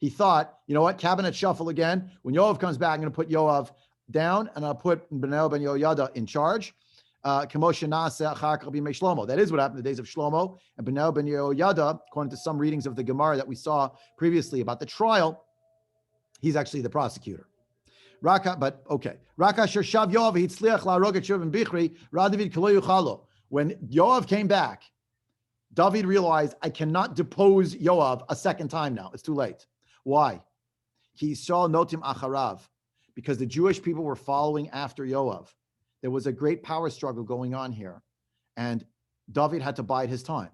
Speaker 1: thought, you know what, cabinet shuffle again. When Yoav comes back, I'm going to put Yoav down and I'll put Benel ben Yehoyada in charge. That is what happened in the days of Shlomo. And Benel ben Yehoyada, according to some readings of the Gemara that we saw previously about the trial, he's actually the prosecutor. When Yoav came back, David realized, I cannot depose Yoav a second time now. It's too late. Why? He saw notim acharav, because the Jewish people were following after Yoav. There was a great power struggle going on here, and David had to bide his time.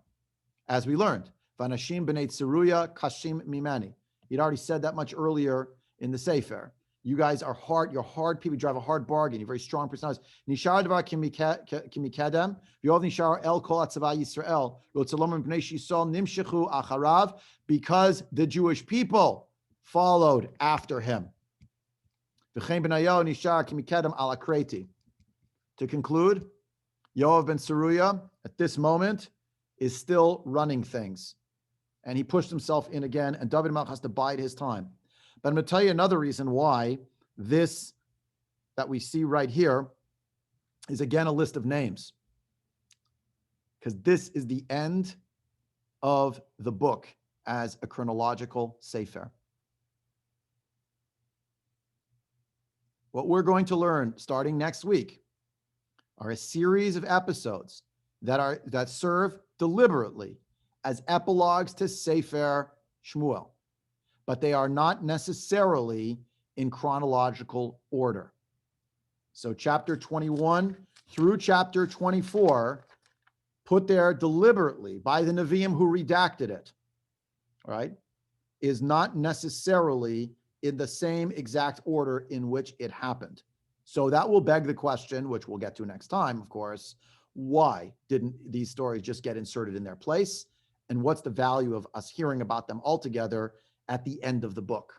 Speaker 1: As we learned, Vanashim b'nei Tzeruya kashim mimani. He'd already said that much earlier in the Sefer. You guys are hard, you're hard people, you drive a hard bargain, you're very strong personalities. Nishar davar kimikadem, v'yov nishar el kol atzava Yisrael, rotzalom b'nei shisol nimshechu acharav, because the Jewish people followed after him. V'chein b'nayo nishar kimikadem ala kreti. To conclude, Yoav ben Saruya, at this moment, is still running things. And he pushed himself in again, and David Melch has to bide his time. But I'm going to tell you another reason why this that we see right here is again a list of names. Because this is the end of the book as a chronological Sefer. What we're going to learn starting next week are a series of episodes that serve deliberately as epilogues to Sefer Shmuel, but they are not necessarily in chronological order. So chapter 21 through chapter 24, put there deliberately by the Nevi'im who redacted it, right, is not necessarily in the same exact order in which it happened. So that will beg the question, which we'll get to next time, of course, why didn't these stories just get inserted in their place? And what's the value of us hearing about them altogether at the end of the book?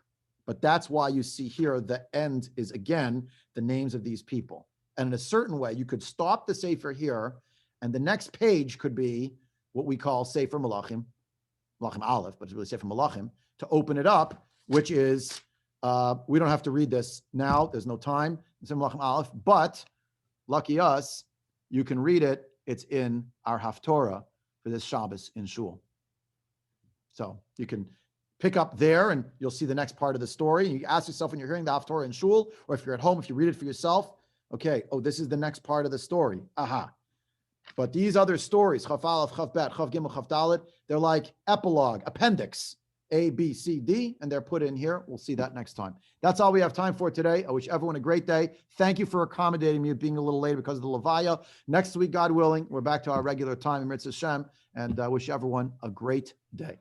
Speaker 1: But that's why you see here the end is, again, the names of these people. And in a certain way, you could stop the Sefer here, and the next page could be what we call Sefer Malachim, Malachim Aleph, but it's really Sefer Malachim, to open it up, which is, we don't have to read this now. There's no time. It's in Malachim Aleph, but lucky us, you can read it. It's in our Haftorah for this Shabbos in Shul. So you can pick up there and you'll see the next part of the story. You ask yourself when you're hearing the Haftorah in Shul, or if you're at home, if you read it for yourself, okay, oh, this is the next part of the story. Aha. But these other stories, Chaf Aleph, Chaf Bet, Chaf Gimel, Chaf Dalet, they're like epilogue, appendix, A, B, C, D, and they're put in here. We'll see that next time. That's all we have time for today. I wish everyone a great day. Thank you for accommodating me being a little late because of the Levaya. Next week, God willing, we're back to our regular time in Mitzvah Shem, and I wish everyone a great day.